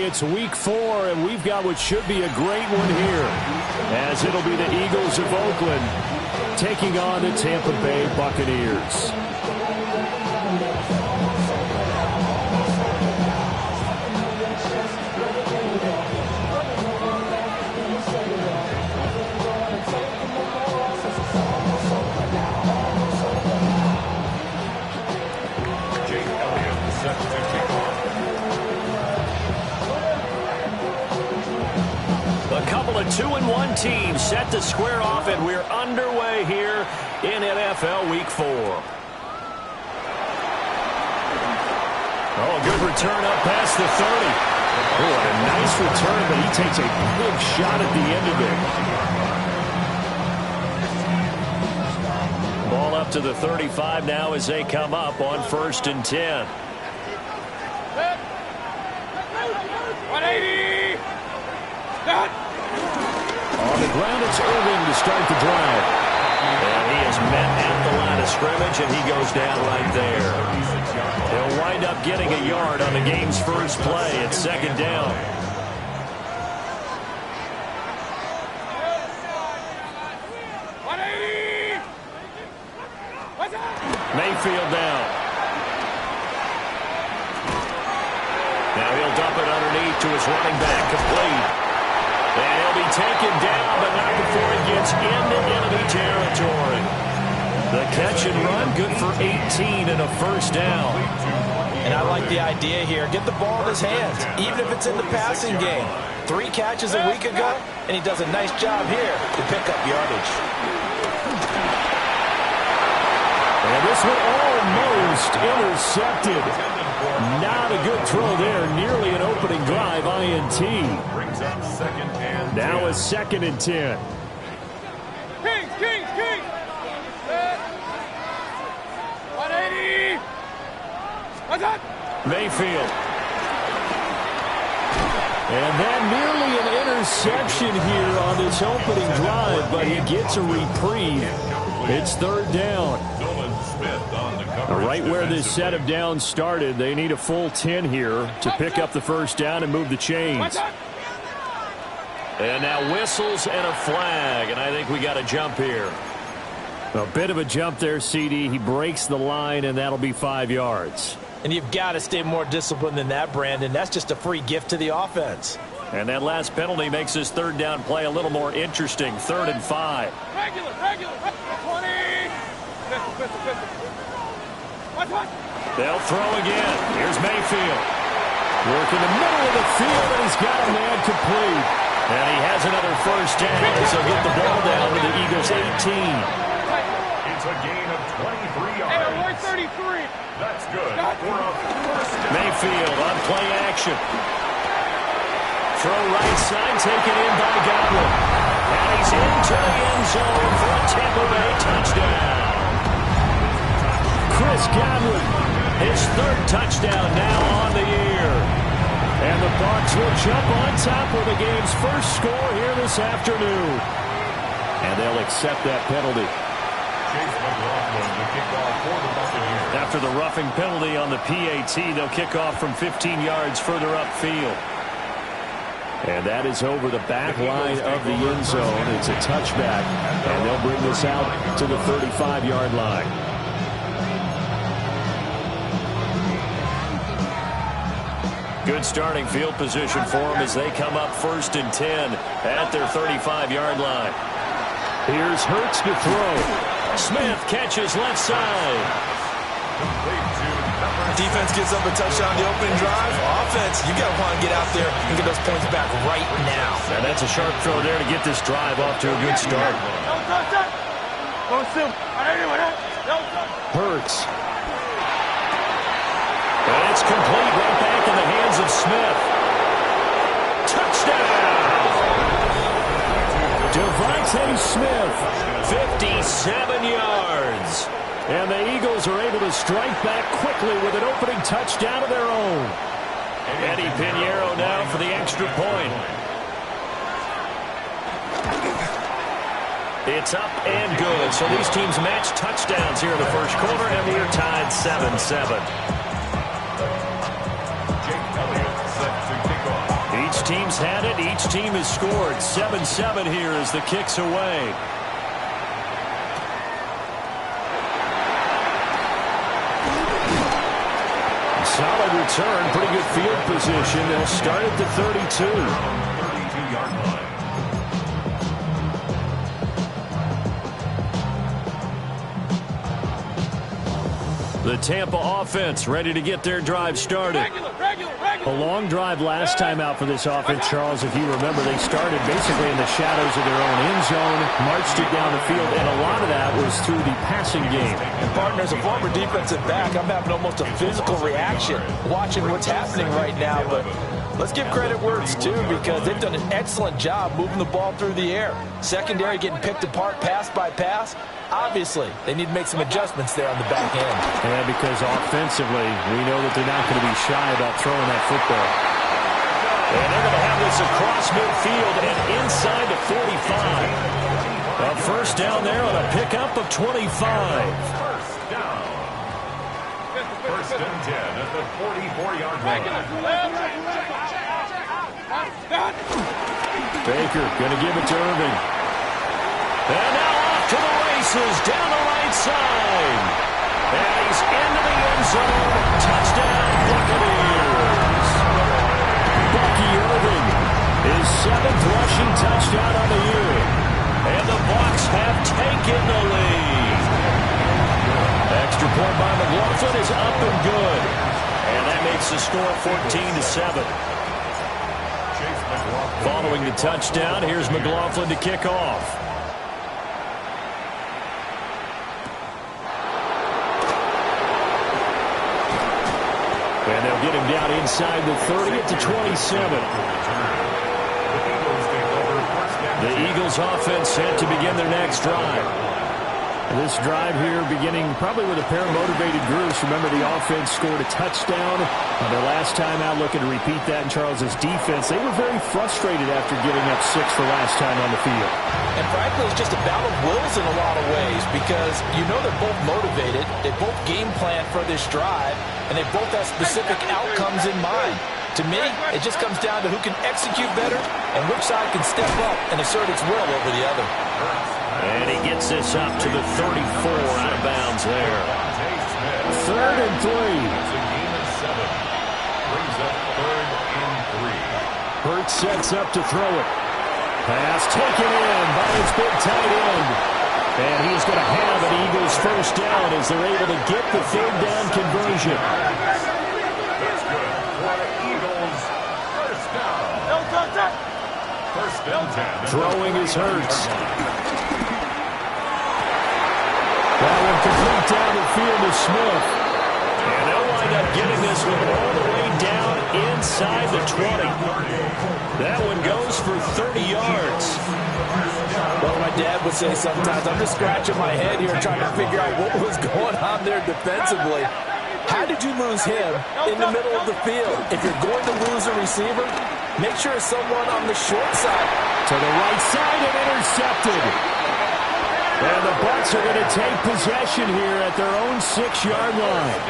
It's week 4, and we've got what should be a great one here, as it'll be the Eagles of Oakland taking on the Tampa Bay Buccaneers. A couple of 2-1 teams set to square off, and we're underway here in NFL Week 4. Oh, good return up past the 30. Oh, a nice return, but he takes a big shot at the end of it. Ball up to the 35 now as they come up on 1st and 10. 180! Start! On the ground, it's Irving to start the drive. And he is met at the line of scrimmage, and he goes down right there. He'll wind up getting a yard on the game's first play. It's 2nd down. Mayfield down. Now he'll dump it underneath to his running back, complete. And he'll be taken down, but not before he gets into enemy territory. The catch and run, good for 18 and a 1st down. And I like the idea here. Get the ball in his hands, even if it's in the passing game. 3 catches a week ago, and he does a nice job here to pick up yardage. And this one almost intercepted. Not a good throw there. Nearly an opening drive, INT. Brings up 2nd and 10. Now a 2nd and 10. Kings! 180! What's up? Mayfield. And then nearly an interception here on this opening drive, but he gets a reprieve. It's 3rd down. Right where this set of downs started, they need a full 10 here to pick up the 1st down and move the chains. And now whistles and a flag, and I think we got a jump here. A bit of a jump there, CD. He breaks the line, and that'll be 5 yards. And you've got to stay more disciplined than that, Brandon. That's just a free gift to the offense. And that last penalty makes his 3rd down play a little more interesting. 3rd and 5. Regular. 20! They'll throw again. Here's Mayfield. Work in the middle of the field, and he's got a man complete. And he has another 1st down as he'll get the ball down to the Eagles' 18. It's a gain of 23 yards. Hey, 33. That's good for a 1st down. Mayfield on play action. Throw right side, taken in by Godwin. And he's into the end zone for a Tampa Bay touchdown. Chris Godwin, his 3rd touchdown now on the year. And the Bucs will jump on top of the game's first score here this afternoon. And they'll accept that penalty. After the roughing penalty on the PAT, they'll kick off from 15 yards further upfield. And that is over the back line of the end zone. It's a touchback, and they'll bring this out to the 35-yard line. Good starting field position for them as they come up 1st and 10 at their 35-yard line. Here's Hurts to throw. Smith catches left side. Defense gives up a touchdown the opening drive. Offense, you got to want to get out there and get those points back right now. And that's a sharp throw there to get this drive off to a good start. Hurts. And it's complete right back in the hands of Smith. Touchdown! Devontae Smith, 57 yards. And the Eagles are able to strike back quickly with an opening touchdown of their own. Eddie Pinheiro now for the extra point. It's up and good. So these teams match touchdowns here in the first quarter, and we are tied 7-7. Jake Elliott set to kick off. Each team's had it. Each team has scored. 7-7 here as the kick's away. Solid return. Pretty good field position. They'll start at the 32. 32-yard line. The Tampa offense ready to get their drive started. Regular. A long drive last time out for this offense, Charles. If you remember, they started basically in the shadows of their own end zone, marched it down the field, and a lot of that was through the passing game. And, partner, as a former defensive back, I'm having almost a physical reaction watching what's happening right now. But let's give credit where it's due because they've done an excellent job moving the ball through the air. Secondary getting picked apart pass by pass. Obviously, they need to make some adjustments there on the back end. Yeah, because offensively, we know that they're not going to be shy about throwing that football. And they're going to have this across midfield and inside the 45. A first down there on a pickup of 25. First down. First and 10 at the 44-yard line. Baker going to give it to Irving. And now off to the races down the right side. And he's into the end zone. Touchdown, Buccaneers. Bucky Irving, his 7th rushing touchdown on the year. And the Bucs have taken the lead. Extra point by McLaughlin is up and good. And that makes the score 14-7. Following the touchdown, here's McLaughlin to kick off. And they'll get him down inside the 30 at the 27. The Eagles offense set to begin their next drive. This drive here beginning probably with a pair of motivated groups. Remember, the offense scored a touchdown their last time out, looking to repeat that in Charles's defense. They were very frustrated after giving up 6 for last time on the field. And frankly, it's just a battle of wills in a lot of ways because you know they're both motivated. They both game plan for this drive, and they both have specific outcomes in mind. To me, it just comes down to who can execute better and which side can step up and assert its will over the other. And he gets this up to the 34 out of bounds there. 3rd and 3. It's a gain of 7. Brings up 3rd and 3. Hurts sets up to throw it. Pass taken in by his big tight end. And he's going to have an Eagles first down as they're able to get the 3rd down conversion. That's good for the Eagles. First down. First and 10. Throwing is Hurts. That one complete down the field to Smith. And they'll wind up getting this one all the way down inside the 20. That one goes for 30 yards. Well, my dad would say sometimes, I'm just scratching my head here trying to figure out what was going on there defensively. How did you lose him in the middle of the field? If you're going to lose a receiver, make sure it's someone on the short side. To the right side and intercepted. And the Bucs are going to take possession here at their own 6-yard line.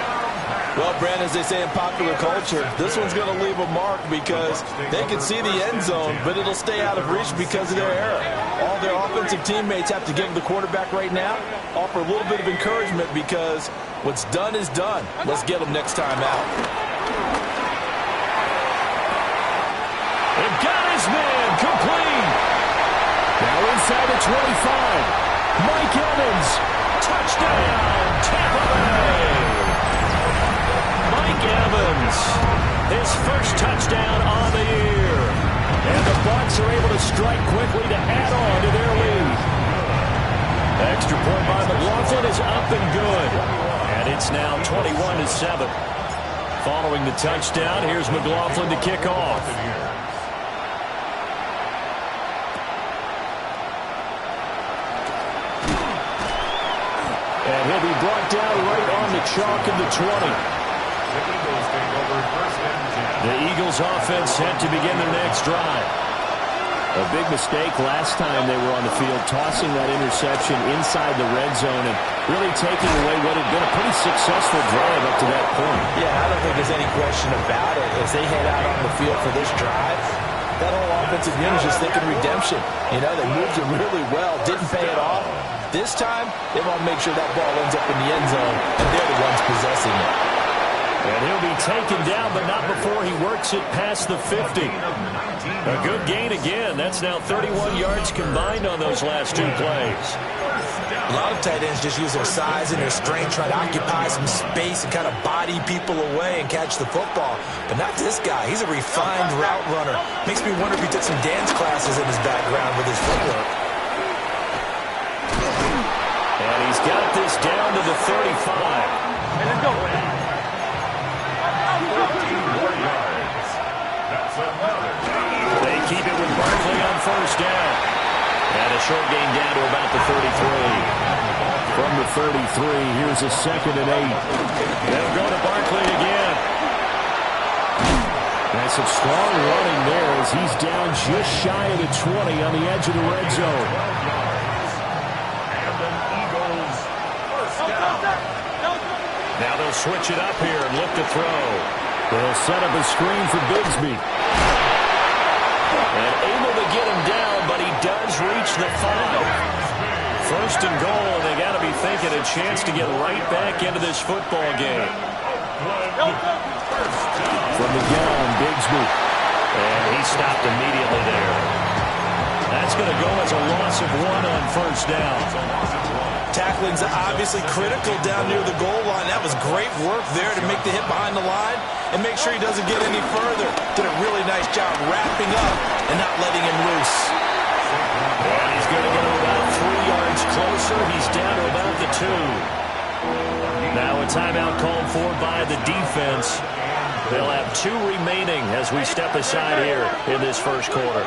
Well, Brandon, as they say in popular culture, this one's going to leave a mark because they can see the end zone, but it'll stay out of reach because of their error. All their offensive teammates have to give the quarterback right now, offer a little bit of encouragement because what's done is done. Let's get them next time out. It got his man complete. Now inside the 25. Mike Evans, touchdown, Tampa Bay. Mike Evans, his first touchdown on the year. And the Bucs are able to strike quickly to add on to their lead. Extra point by McLaughlin is up and good. And it's now 21-7. Following the touchdown, here's McLaughlin to kick off. And he'll be brought down right on the chalk of the 20. The Eagles take over first and 10. The Eagles offense set to begin their next drive. A big mistake last time they were on the field, tossing that interception inside the red zone and really taking away what had been a pretty successful drive up to that point. Yeah, I don't think there's any question about it. As they head out on the field for this drive, that whole offensive unit is just thinking redemption. You know, they moved it really well, didn't pay it off. This time, they want to make sure that ball ends up in the end zone, and they're the ones possessing it. And he'll be taken down, but not before he works it past the 50. A good gain again. That's now 31 yards combined on those last two plays. A lot of tight ends just use their size and their strength, try to occupy some space and kind of body people away and catch the football. But not this guy. He's a refined route runner. Makes me wonder if he took some dance classes in his background with his footwork. And he's got this down to the 35. And let's go. They keep it with Barkley on first down. And a short gain down to about the 33. From the 33, here's a 2nd and 8. They'll go to Barkley again. That's some strong running there as he's down just shy of the 20 on the edge of the red zone. Now they'll switch it up here and look to throw. They'll set up a screen for Bigsby. And able to get him down, but he does reach the 5. First and goal, and they got to be thinking a chance to get right back into this football game. From the gun, Bigsby. And he stopped immediately there. That's going to go as a loss of 1 on first down. Tackling's obviously critical down near the goal line. That was great work there to make the hit behind the line and make sure he doesn't get any further. Did a really nice job wrapping up and not letting him loose. And he's going to get about 3 yards closer. He's down to about the 2. Now a timeout called for by the defense. They'll have 2 remaining as we step aside here in this first quarter.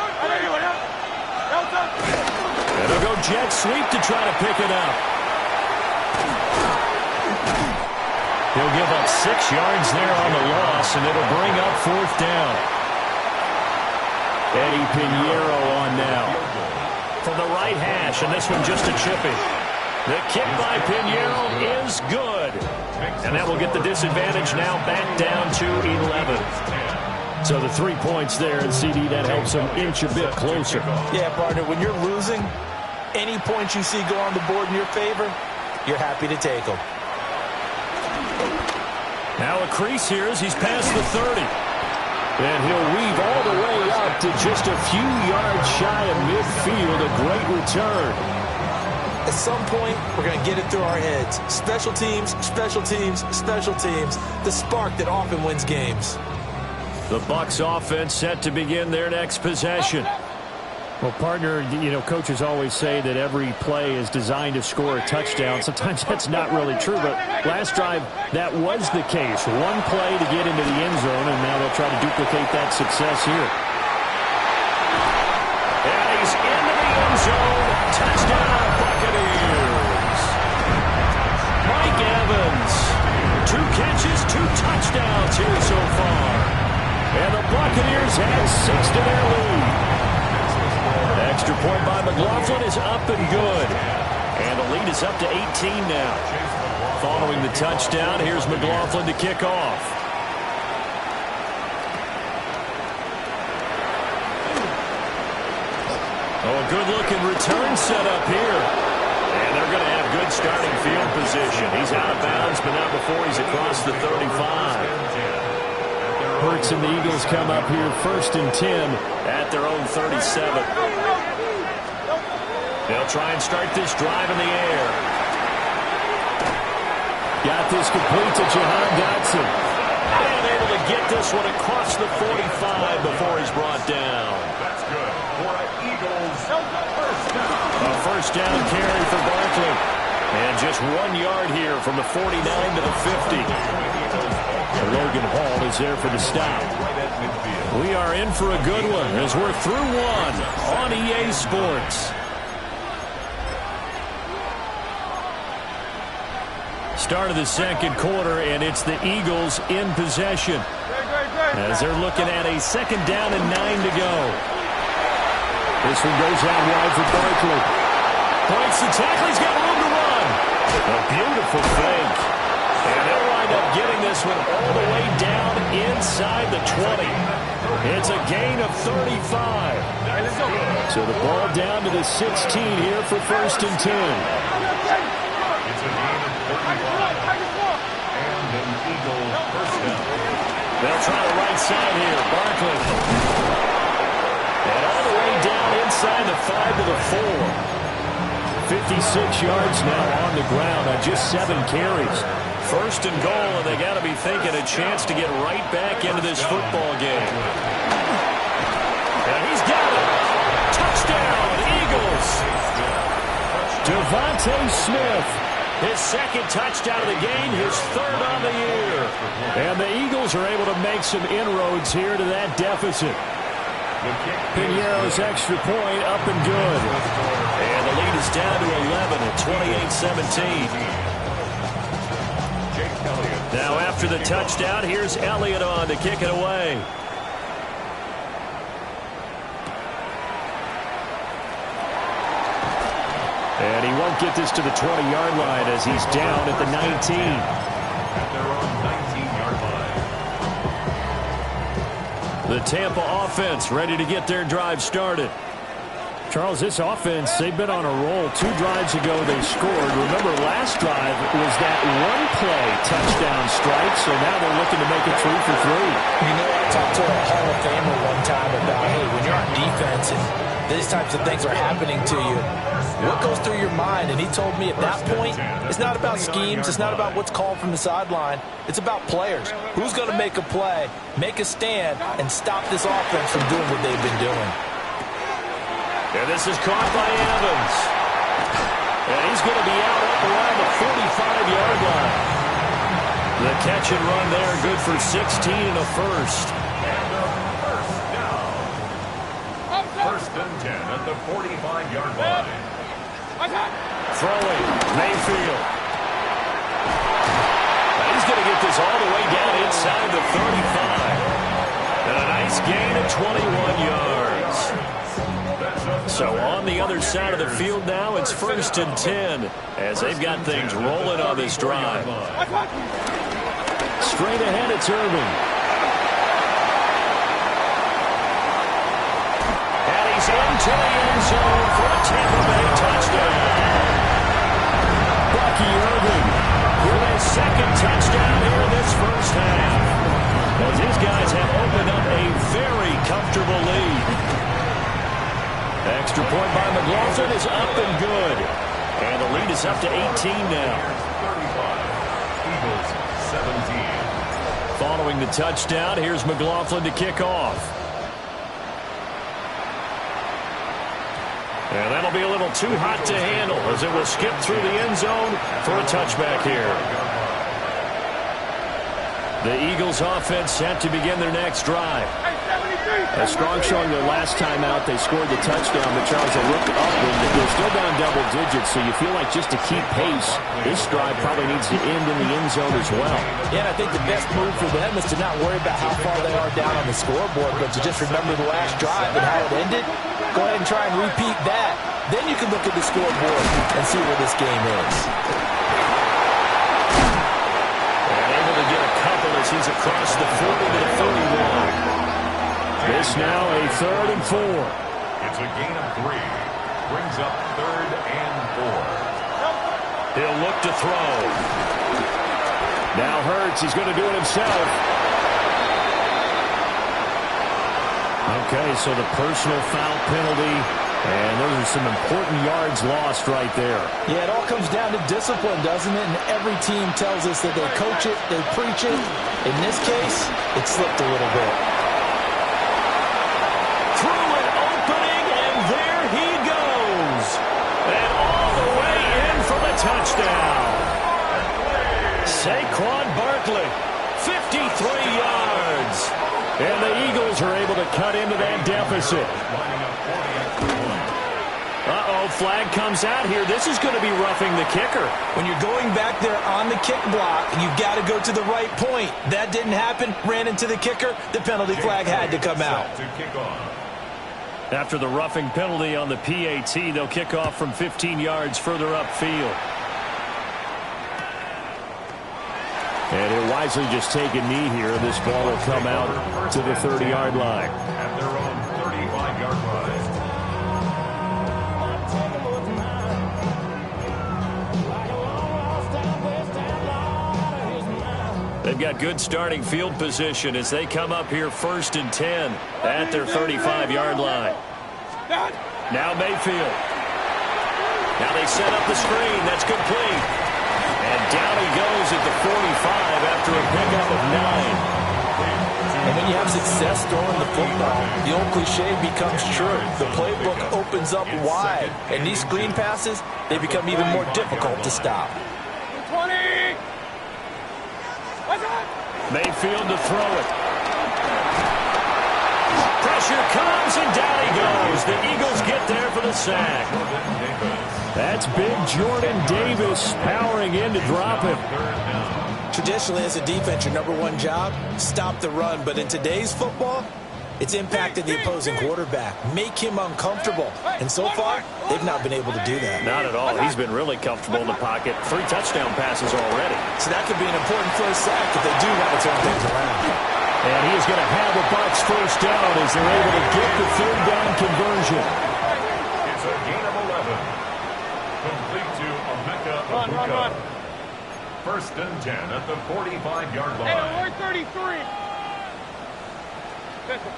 And they'll go jet sweep to try to pick it up. He'll give up 6 yards there on the loss, and it'll bring up 4th down. Eddie Pinheiro on now. From the right hash, and this one just a chippy. The kick by Pinheiro is good. And that will get the disadvantage now back down to 11. So the 3 points there, and CD, that helps them inch a bit closer. Yeah, partner, when you're losing, any points you see go on the board in your favor, you're happy to take them. Now a crease here as he's past the 30. And he'll weave all the way up to just a few yards shy of midfield. A great return. At some point, we're going to get it through our heads. Special teams, special teams, special teams. The spark that often wins games. The Bucs offense set to begin their next possession. Well, partner, you know, coaches always say that every play is designed to score a touchdown. Sometimes that's not really true, but last drive, that was the case. One play to get into the end zone, and now they'll try to duplicate that success here. And he's into the end zone. Touchdown, Buccaneers. Mike Evans. 2 catches, 2 touchdowns here so far. And the Buccaneers have 6 to their lead. Extra point by McLaughlin is up and good. And the lead is up to 18 now. Following the touchdown, here's McLaughlin to kick off. Oh, a good-looking return set up here. And they're going to have good starting field position. He's out of bounds, but not before he's across the 35. Hurts and the Eagles come up here 1st and 10 at their own 37. They'll try and start this drive in the air. Got this complete to Jahan Dotson. And able to get this one across the 45 before he's brought down. That's good for Eagles. A first down carry for Barkley. And just 1 yard here from the 49 to the 50. Logan Hall is there for the stop. We are in for a good one as we're through 1 on EA Sports. Start of the second quarter, and it's the Eagles in possession as they're looking at a 2nd down and 9 to go. This one goes out wide for Barkley. Points the tackle. He's got room to run. A beautiful fake. And they'll wind up getting this one all the way down inside the 20. It's a gain of 35. So the ball down to the 16 here for 1st and 10. It's a gain of 35. And an Eagles first down. They'll try the right side here. Barkley. And all the way down inside the 5 to the 4. 56 yards now on the ground on just 7 carries. 1st and goal, and they got to be thinking a chance to get right back into this football game. And he's got it. Touchdown, Eagles. Devontae Smith, his 2nd touchdown of the game, his 3rd on the year. And the Eagles are able to make some inroads here to that deficit. Piñeiro's extra point up and good. And the lead is down to 11 at 28-17. Now after the touchdown, here's Elliott on to kick it away. And he won't get this to the 20-yard line as he's down at the 19. At their own 19-yard line. The Tampa offense ready to get their drive started. Charles, this offense, they've been on a roll. 2 drives ago they scored. Remember, last drive was that one-play touchdown strike, so now they're looking to make it 3 for 3. You know, I talked to a Hall of Famer one time about, hey, when you're on defense and these types of things are happening to you, what goes through your mind? And he told me at that point, it's not about schemes, it's not about what's called from the sideline. It's about players. Who's going to make a play, make a stand, and stop this offense from doing what they've been doing? And this is caught by Evans. And he's going to be out up around the 45-yard line. The catch and run there, good for 16 and a first. And a first down. 1st and 10 at the 45-yard line. Throwing, Mayfield. And he's going to get this all the way down inside the 35. And a nice gain of 21 yards. So on the other side of the field now, it's 1st and 10 as they've got things rolling on this drive. Straight ahead, it's Irving. And he's into the end zone for a Tampa Bay touchdown. Bucky Irving with his 2nd touchdown here in this first half. As these guys have opened up a very comfortable lead. Extra point by McLaughlin is up and good. And the lead is up to 18 now. 35. Eagles 17. Following the touchdown, here's McLaughlin to kick off. And that'll be a little too hot to handle as it will skip through the end zone for a touchback here. The Eagles offense set to begin their next drive. A strong showing their last time out. They scored the touchdown, but Charles, they look upward. They're still down double digits, so you feel like just to keep pace, this drive probably needs to end in the end zone as well. Yeah, and I think the best move for them is to not worry about how far they are down on the scoreboard, but to just remember the last drive and how it ended. Go ahead and try and repeat that. Then you can look at the scoreboard and see where this game is. And able to get a couple as he's across the 40 to the 31. This now a 3rd and 4. It's a gain of 3. Brings up 3rd and 4. He'll look to throw. Now Hurts, he's going to do it himself. Okay, so the personal foul penalty, and those are some important yards lost right there. Yeah, it all comes down to discipline, doesn't it? And every team tells us that they coach it, they preach it. In this case, it slipped a little bit. Touchdown. Saquon Barkley, 53 yards. And the Eagles are able to cut into that deficit. Uh-oh, flag comes out here. This is going to be roughing the kicker. When you're going back there on the kick block, you've got to go to the right point. That didn't happen. Ran into the kicker. The penalty flag had to come out. After the roughing penalty on the PAT, they'll kick off from 15 yards further upfield. And he'll wisely just take a knee here. This ball will come out to the 30-yard line. At their own 35-yard line. They've got good starting field position as they come up here 1st and 10 at their 35-yard line. Now Mayfield. Now they set up the screen. That's complete. And down he goes at the 45 after a pickup of 9. And when you have success throwing the football, the old cliche becomes true. The playbook opens up wide. And these screen passes, they become even more difficult to stop. 20! Mayfield to throw it. Pressure comes, and down he goes. The Eagles get there for the sack. That's big Jordan Davis powering in to drop him. Traditionally, as a defense, your number one job, stop the run. But in today's football, it's impacted the opposing quarterback. Make him uncomfortable. And so far, they've not been able to do that. Not at all. He's been really comfortable in the pocket. 3 touchdown passes already. So that could be an important first sack if they do want to turn things around. And he is going to have the Bucs first down as they're able to get the 3rd down conversion. It's a gain of 11. Complete to Emeka Egbuka. 1st and 10 at the 45-yard line. Hey, we're 33. Pistol.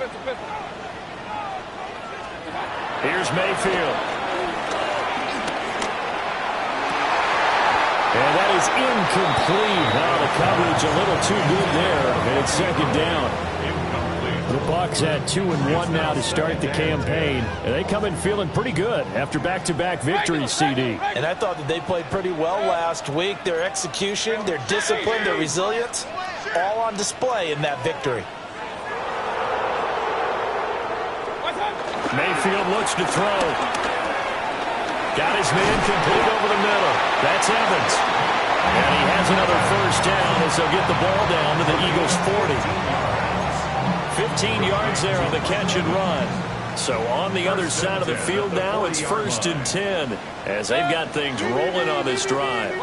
Here's Mayfield. And that is incomplete. Now the coverage a little too good there, and it's 2nd down. The Bucs at 2-1 now to start the campaign. And they come in feeling pretty good after back-to-back victories, CD. And I thought that they played pretty well last week. Their execution, their discipline, their resilience, all on display in that victory. Mayfield looks to throw. Got his man complete over the middle. That's Evans. And he has another first down as they'll get the ball down to the Eagles' 40. 15 yards there on the catch and run. So on the other side of the field now, it's 1st and 10 as they've got things rolling on this drive.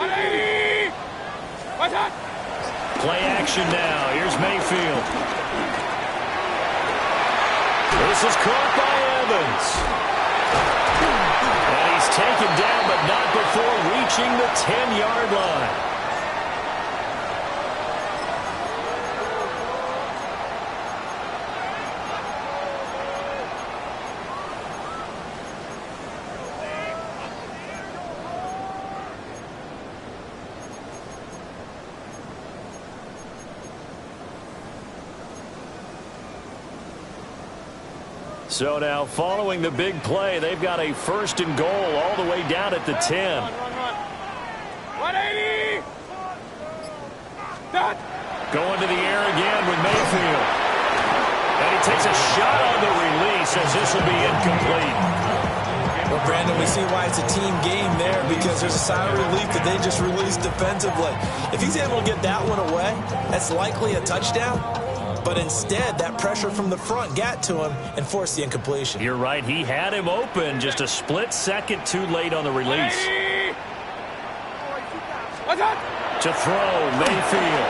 Play action now. Here's Mayfield. This is caught by Evans. And he's taken down, but not before reaching the 10-yard line. So now, following the big play, they've got a 1st and goal all the way down at the 10. 180! Going to the air again with Mayfield. And he takes a shot on the release as this will be incomplete. Well, Brandon, we see why it's a team game there because there's a sigh of relief that they just released defensively. If he's able to get that one away, that's likely a touchdown. But instead, that pressure from the front got to him and forced the incompletion. You're right. He had him open just a split second too late on the release. To throw, Mayfield.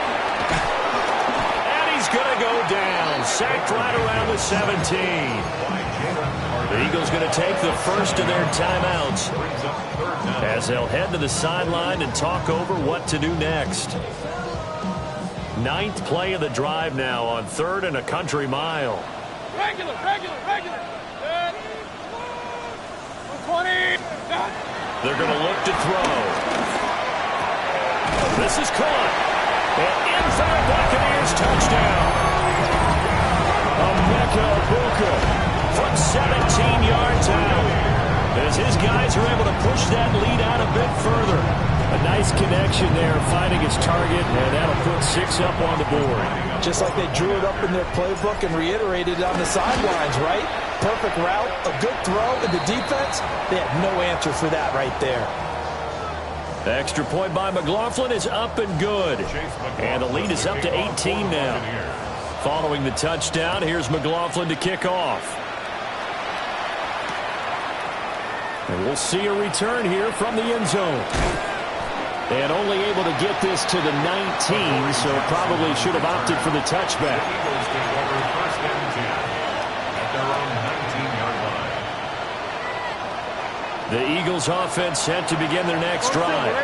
And he's going to go down. Sacked right around the 17. The Eagles going to take the first of their timeouts as they'll head to the sideline and talk over what to do next. 9th play of the drive now on 3rd and a country mile. Regular. 20. They're going to look to throw. This is caught. And in for the Buccaneers touchdown. Emeka Egbuka from 17 yards out. As his guys are able to push that lead out a bit further. A nice connection there, finding his target, and that'll put 6 up on the board. Just like they drew it up in their playbook and reiterated it on the sidelines, right? Perfect route, a good throw, and the defense, they had no answer for that right there. The extra point by McLaughlin is up and good. And the lead is up to 18 now. Following the touchdown, here's McLaughlin to kick off. And we'll see a return here from the end zone. And only able to get this to the 19, so probably should have opted for the touchback. Eagles take over first and 10 at their own 19-yard line. The Eagles offense set to begin their next drive.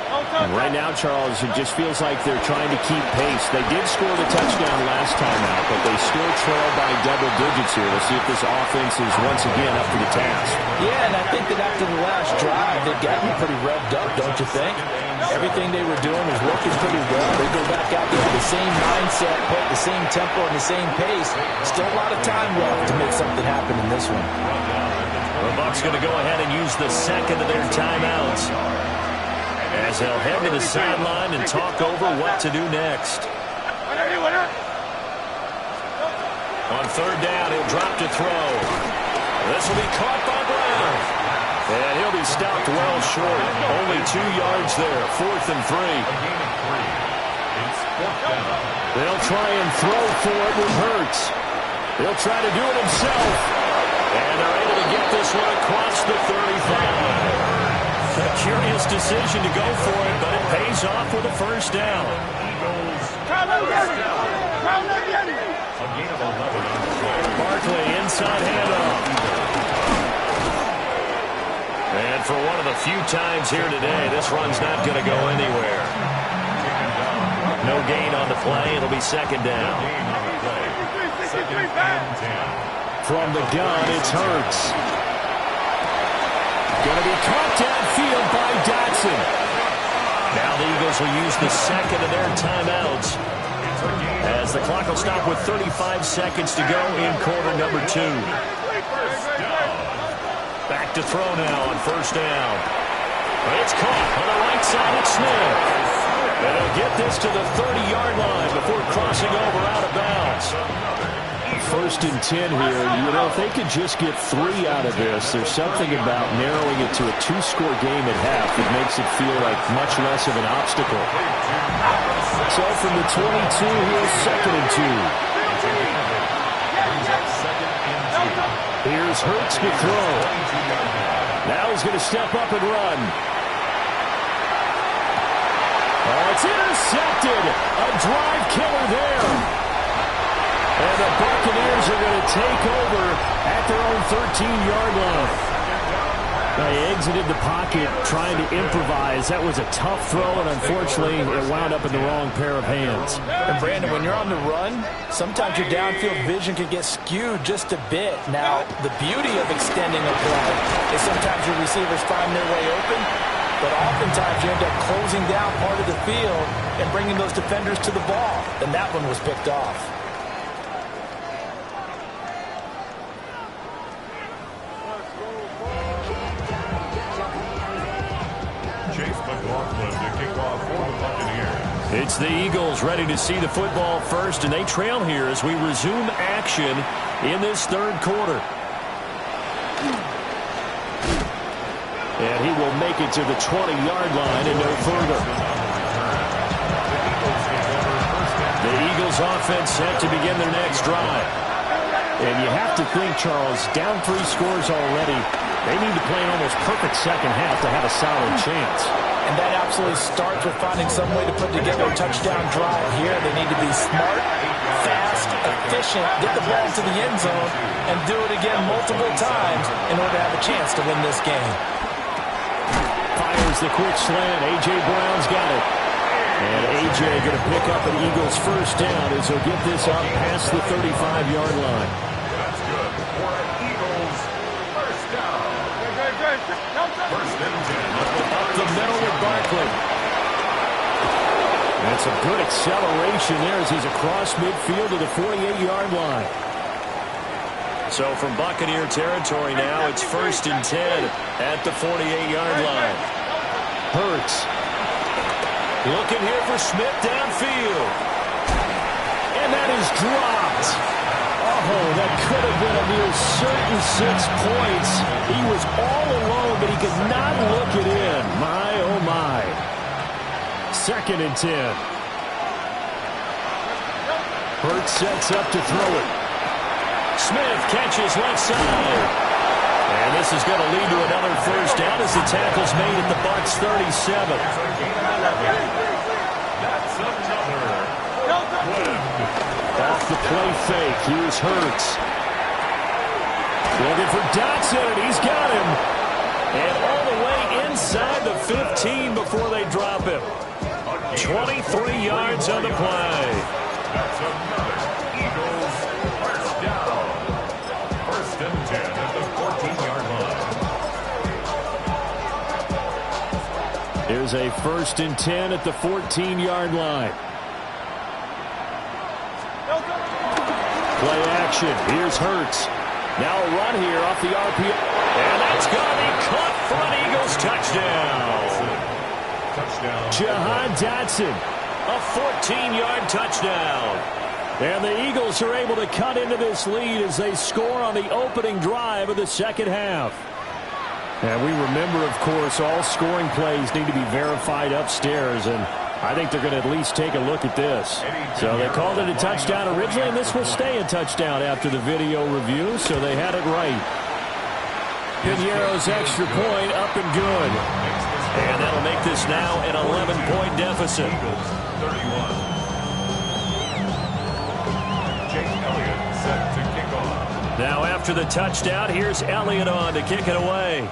And right now, Charles, it just feels like they're trying to keep pace. They did score the touchdown last time out, but they still trail by double digits here. We'll see if this offense is once again up to the task. Yeah, and I think that after the last drive, they've gotten pretty revved up, don't you think? Everything they were doing was working pretty well. They go back out there with the same mindset, put the same tempo and the same pace. Still a lot of time left to make something happen in this one. The Bucs going to go ahead and use the second of their timeouts, as they'll head to the sideline and talk over what to do next. On third down, he'll drop to throw. This will be caught by Brown. And he'll be stopped well short. Only 2 yards there. 4th and 3. It's 4th down. They'll try and throw for it with Hurts. He'll try to do it himself. And they're able to get this one across the 35. A curious decision to go for it, but it pays off with a first down. Eagles first down. A gain of 11 on the play. Barkley inside handoff. And for one of the few times here today, this run's not going to go anywhere. No gain on the play. It'll be second down. Gain on the play. 2nd and 10. From the gun, it's Hurts. Going to be caught downfield by Dotson. Now the Eagles will use the second of their timeouts, as the clock will stop with 35 seconds to go in quarter number 2. Back to throw now on first down. It's caught on the right side of Smith. And he'll get this to the 30-yard line before crossing over out of bounds. 1st and 10 here. You know, if they could just get 3 out of this, there's something about narrowing it to a 2-score game at half that makes it feel like much less of an obstacle. So from the 22, here's 2nd and 2. Here's Hurts to throw. Now he's going to step up and run. Oh, it's intercepted. A drive killer there. And the Buccaneers are going to take over at their own 13-yard line. They exited the pocket trying to improvise. That was a tough throw, and unfortunately, it wound up in the wrong pair of hands. And, Brandon, when you're on the run, sometimes your downfield vision can get skewed just a bit. Now, the beauty of extending a play is sometimes your receivers find their way open, but oftentimes you end up closing down part of the field and bringing those defenders to the ball. And that one was picked off. It's the Eagles ready to see the football first, and they trail here as we resume action in this third quarter. And he will make it to the 20-yard line and no further. The Eagles offense set to begin their next drive. And you have to think, Charles, down 3 scores already, they need to play an almost perfect second half to have a solid chance. And that absolutely starts with finding some way to put together a touchdown drive here. They need to be smart, fast, efficient, get the ball to the end zone, and do it again multiple times in order to have a chance to win this game. Fires the quick slant. A.J. Brown's got it. And A.J. going to pick up an Eagles first down as he'll get this up past the 35-yard line. That's good for Eagles first down. First and 10. Up the middle with Barkley. That's a good acceleration there as he's across midfield to the 48-yard line. So from Buccaneer territory now, it's 1st and 10 at the 48-yard line. Hurts. Looking here for Smith downfield. And that is dropped. Oh, that could have been a near certain 6 points. He was all alone, but he could not look it in. My, oh, my. 2nd and 10. Hurts sets up to throw it. Smith catches left side. And this is going to lead to another first down as the tackle's made at the Bucs 37. That's another. Off the play fake. Here's Hurts. Looking for Dotson, and he's got him. And all the way inside the 15 before they drop him. 23 yards on the play. That's another Eagles first down. First and 10 at the 14-yard line. Here's a first and 10 at the 14-yard line. Play action. Here's Hurts. Now a run here off the RPO. And that's going to be caught for an Eagles touchdown. Jahan Dotson, a 14-yard touchdown. And the Eagles are able to cut into this lead as they score on the opening drive of the second half. And we remember, of course, all scoring plays need to be verified upstairs, and I think they're going to at least take a look at this. So they called it a touchdown originally, and this will stay a touchdown after the video review, so they had it right. Piñeiro's extra point up and good. And that'll make this now an 11-point deficit. Now after the touchdown, here's Elliott on to kick it away.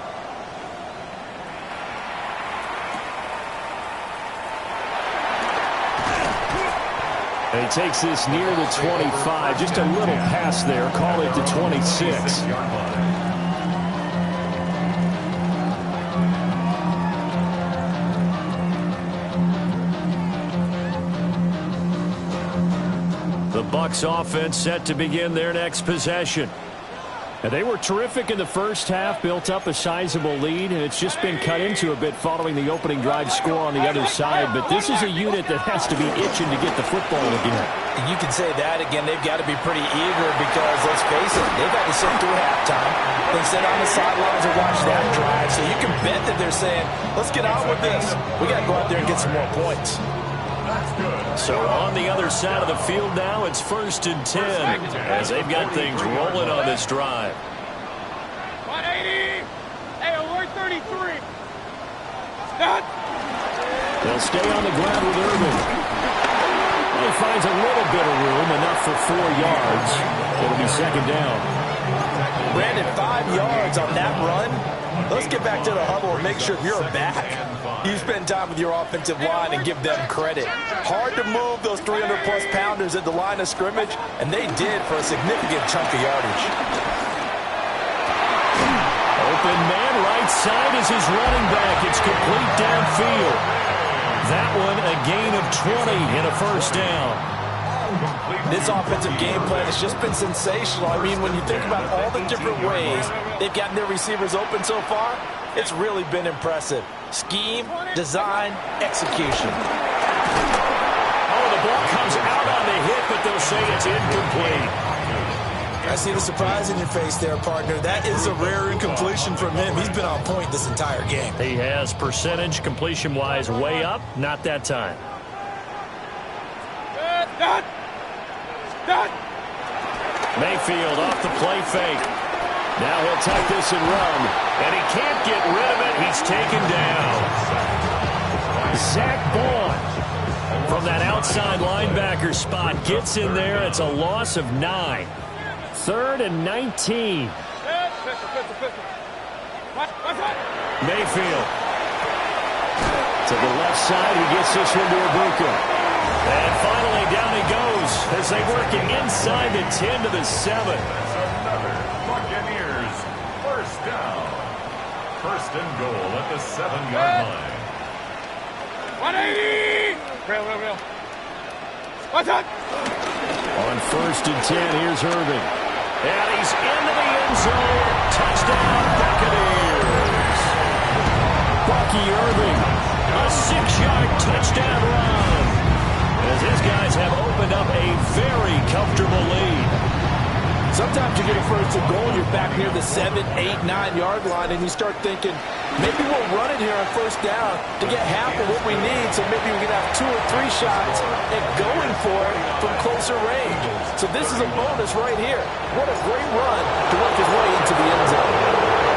And he takes this near the 25. Just a little pass there. Call it the 26. The Bucs offense set to begin their next possession. And they were terrific in the first half, built up a sizable lead, and it's just been cut into a bit following the opening drive score on the other side. But this is a unit that has to be itching to get the football again. And you can say that again. They've got to be pretty eager because, let's face it, they've had to sit through halftime, then sit on the sidelines and watch that drive. So you can bet that they're saying, let's get on with this. We got to go out there and get some more points. So on the other side of the field now, it's first and 10 as they've got things rolling on this drive. 180. Hey, alert 33. Stop. They'll stay on the ground with Irvin. He finds a little bit of room, enough for 4 yards. It'll be second down. Brandon, 5 yards on that run. Let's get back to the huddle and make sure you're back. You spend time with your offensive line and give them credit. Hard to move those 300-plus pounders at the line of scrimmage, and they did for a significant chunk of yardage. Open man right side is his running back. It's complete downfield. That one a gain of 20 and a first down. This offensive game plan has just been sensational. I mean, when you think about all the different ways they've gotten their receivers open so far, it's really been impressive. Scheme, design, execution. Oh, the ball comes out on the hit, but they'll say it's incomplete. I see the surprise in your face there, partner. That is a rare incompletion from him. He's been on point this entire game. He has percentage completion-wise way up. Not that time. Mayfield off the play fake. Now he'll tuck this and run. And he can't get rid of it. He's taken down. Zach Bond from that outside linebacker spot gets in there. It's a loss of 9. 3rd and 19. Mayfield to the left side. He gets this one to Ibuka. And finally down he goes as they work it inside the 10 to the 7. Buccaneers first down. First and goal at the 7-yard line. 180. Real. What's up? On first and 10, here's Irvin. And he's into the end zone. Touchdown, Buccaneers. Bucky Irving, a 6-yard touchdown run. As his guys have opened up a very comfortable lead. Sometimes you get a first and goal, you're back near the 7, 8, 9-yard line, and you start thinking, maybe we'll run it here on first down to get half of what we need, so maybe we can have 2 or 3 shots at going for it from closer range. So this is a bonus right here. What a great run to work his way into the end zone.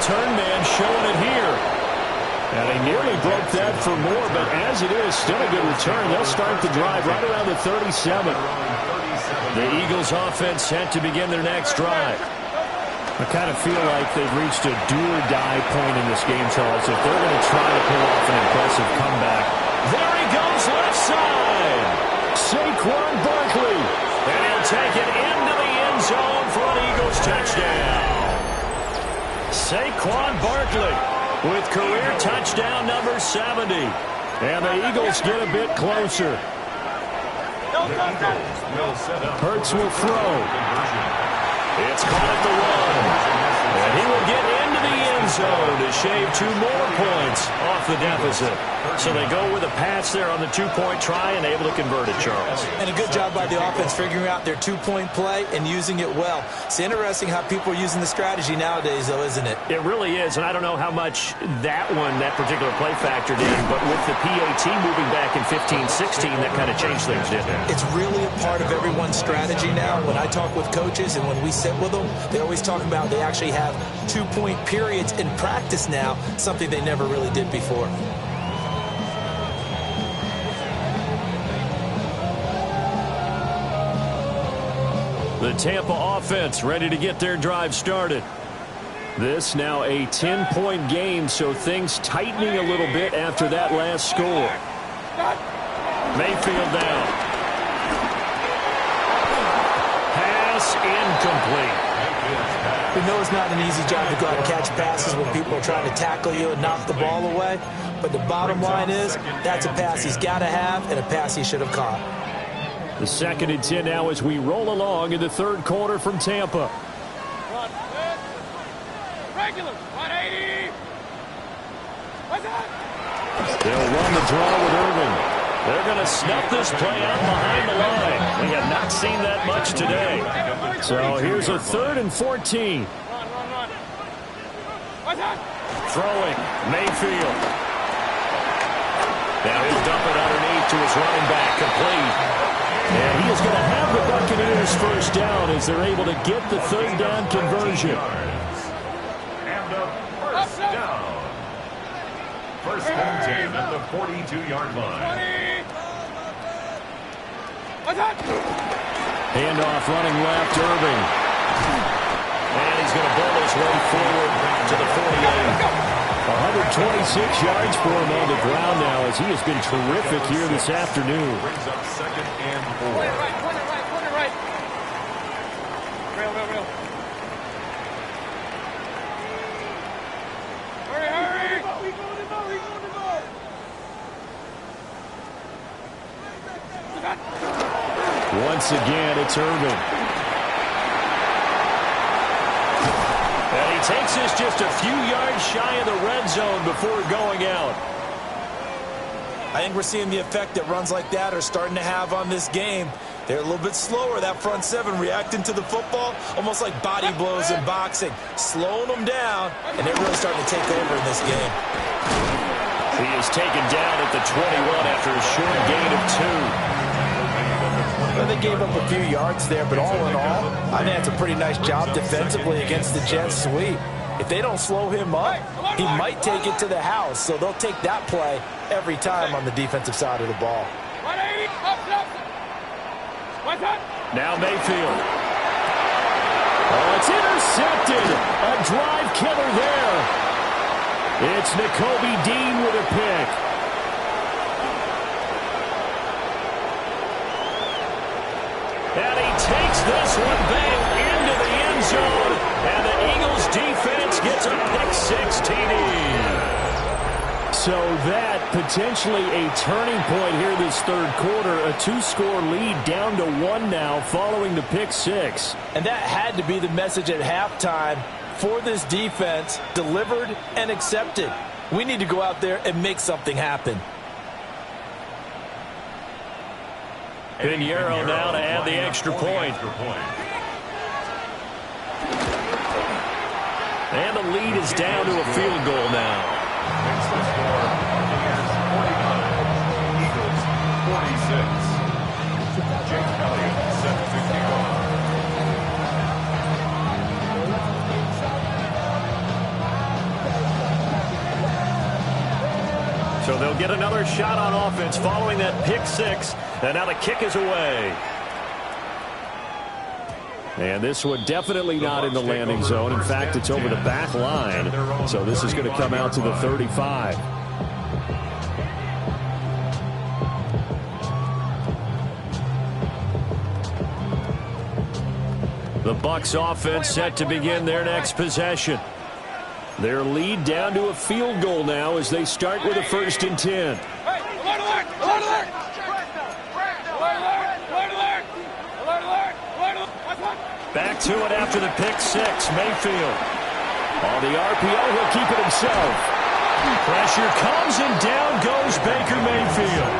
return man showing it here. And they nearly broke that for more, but as it is, still a good return. They'll start the drive right around the 37. The Eagles offense set to begin their next drive. I kind of feel like they've reached a do-or-die point in this game, Charles, if they're going to try to pull off an impressive comeback. There he goes, left side. Saquon Barkley. And he'll take it into the end zone for an Eagles touchdown. Saquon Barkley with career touchdown number 70. And the Eagles get a bit closer. Hurts will throw. It's caught at the 1. And he will get into the end zone to shave 2 more points off the deficit. So they go with a pass there on the 2-point try and able to convert it, Charles. And a good job by the offense figuring out their 2-point play and using it well. It's interesting how people are using the strategy nowadays, though, isn't it? It really is, and I don't know how much that particular play factored in, but with the PAT moving back in 15-16, that kind of changed things, didn't it? It's really a part of everyone's strategy now. When I talk with coaches and when we sit with them, they always talk about they actually have 2-point periods in practice now, something they never really did before. The Tampa offense ready to get their drive started. This now a 10-point game, so things tightening a little bit after that last score. Mayfield down. Pass incomplete. We know it's not an easy job to go out and catch passes when people are trying to tackle you and knock the ball away. But the bottom line is that's a pass he's got to have and a pass he should have caught. The 2nd and 10 now as we roll along in the 3rd quarter from Tampa. Regular, 180. What's that? They'll run the draw with Irvin. They're going to snuff this play out behind the line. We have not seen that much today. So here's a 3rd and 14. Run. What's that? Throwing, Mayfield. Now he'll dump it underneath to his running back, complete. And he is going to have the Buccaneers first down as they're able to get the 3rd down conversion. And a first down. 1st and 10 at the 42-yard line. What's that? Handoff running left, Irving. And he's going to bowl his way forward to the 48. 126 yards for him on the ground now as he has been terrific here this afternoon. Brings up 2nd and 4. Point it right. Real. Hurry. We going to go. Once again, it's Irvin. And he takes this just a few yards shy of the red zone before going out. I think we're seeing the effect that runs like that are starting to have on this game. They're a little bit slower, that front 7, reacting to the football, almost like body blows in boxing, slowing them down, and they're really starting to take over in this game. He is taken down at the 21 after a short gain of 2. Well, they gave up a few yards there, but all in all, I think that's a pretty nice job defensively against the Jets sweep. If they don't slow him up, he might take it to the house, so they'll take that play every time on the defensive side of the ball. 180. Up. What's that? Now Mayfield. Oh, it's intercepted. A drive killer there. It's Nakobe Dean with a pick. And he takes this one back into the end zone. And the Eagles defense gets a pick-6 TD. So that potentially a turning point here this 3rd quarter. A 2-score lead down to 1 now following the pick-6. And that had to be the message at halftime for this defense, delivered and accepted. We need to go out there and make something happen. Pinheiro now to add the extra point. And the lead is down to a field goal now. Makes the score is 49. Eagles 46. Jake Elliott set to kick off. They'll get another shot on offense following that pick six. And now the kick is away. And this one definitely not in the landing zone. In fact, it's over the back line. So this is going to come out to the 35. The Bucs offense set to begin their next possession. Their lead down to a field goal now as they start with a 1st and 10. Back to it after the pick six. Mayfield on the RPO. He'll keep it himself. Pressure comes and down goes Baker Mayfield.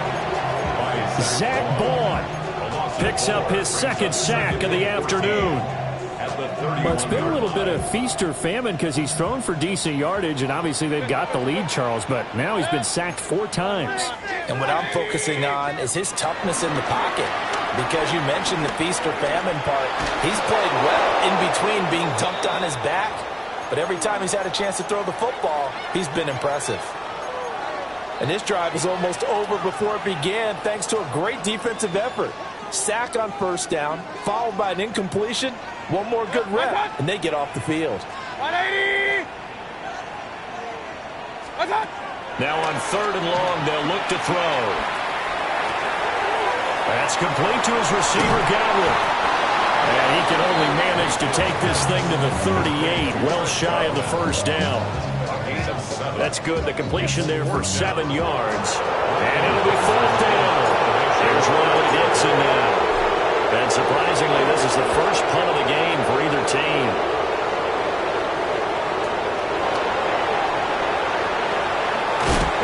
Zach Bond picks up his 2nd sack of the afternoon. Well, it's been a little bit of feast or famine because he's thrown for decent yardage, and obviously they've got the lead, Charles, but now he's been sacked 4 times. And what I'm focusing on is his toughness in the pocket. Because you mentioned the feast or famine part. He's played well in between being dumped on his back. But every time he's had a chance to throw the football, he's been impressive. And this drive is almost over before it began thanks to a great defensive effort. Sack on 1st down, followed by an incompletion. One more good rep, and they get off the field. 180! Now on 3rd and long, they'll look to throw. That's complete to his receiver, Godwin. And he can only manage to take this thing to the 38, well shy of the 1st down. That's good. The completion there for 7 yards. And it'll be 4th down. There's Riley Dixon now. And surprisingly, this is the first punt of the game for either team.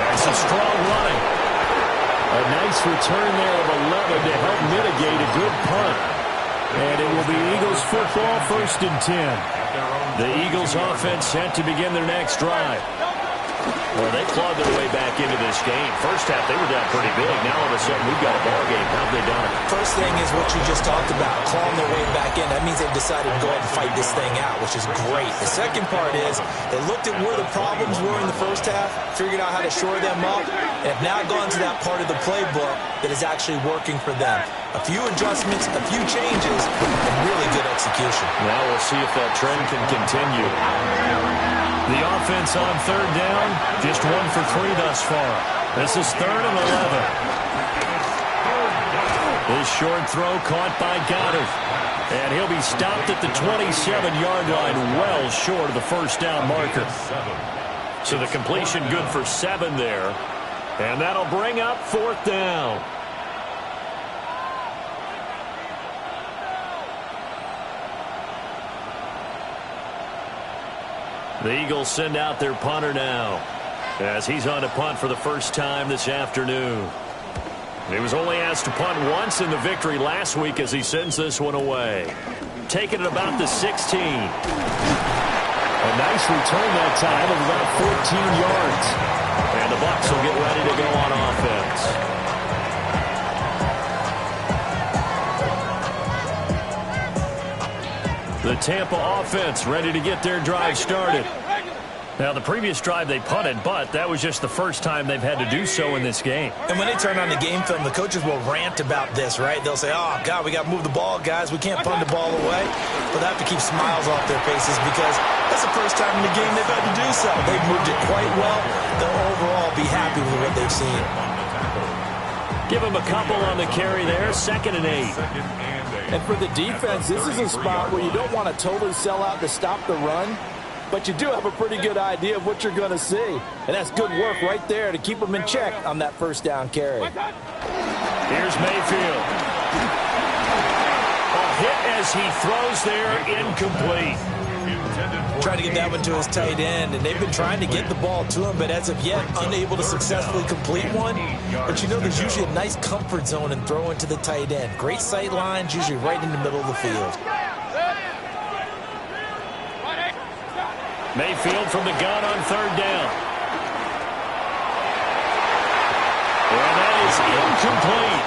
That's a strong running. A nice return there of 11 to help mitigate a good punt. And it will be Eagles football, 1st and 10. The Eagles offense set to begin their next drive. Well, they clawed their way back into this game. First half, they were down pretty big. Now, all of a sudden, we've got a ball game. How have they done it? First thing is what you just talked about, clawing their way back in. That means they've decided to go ahead and fight this thing out, which is great. The second part is they looked at where the problems were in the first half, figured out how to shore them up, and have now gone to that part of the playbook that is actually working for them. A few adjustments, a few changes, and really good execution. Now we'll see if that trend can continue. The offense on 3rd down, just 1 for 3 thus far. This is 3rd and 11. This short throw caught by Goddard. And he'll be stopped at the 27-yard line, well short of the 1st down marker. So the completion good for 7 there. And that'll bring up 4th down. The Eagles send out their punter now as he's on to punt for the first time this afternoon. He was only asked to punt once in the victory last week as he sends this one away. Taking it about the 16. A nice return that time of about 14 yards. And the Bucs will get ready to go on offense. The Tampa offense ready to get their drive started. Now, the previous drive they punted, but that was just the first time they've had to do so in this game. And when they turn on the game film, the coaches will rant about this, right? They'll say, oh, God, we got to move the ball, guys. We can't punt the ball away. But they have to keep smiles off their faces because that's the first time in the game they've had to do so. They've moved it quite well. They'll overall be happy with what they've seen. Give them a couple on the carry there. 2nd and 8. And for the defense, this is a spot where you don't want to totally sell out to stop the run, but you do have a pretty good idea of what you're going to see. And that's good work right there to keep them in check on that 1st down carry. Here's Mayfield. A hit as he throws there, incomplete. Trying to get that one to his tight end, and they've been trying to get the ball to him, but as of yet, unable to successfully complete one. But you know there's usually a nice comfort zone in throwing to the tight end. Great sight lines, usually right in the middle of the field. Mayfield from the gun on 3rd down. And that is incomplete.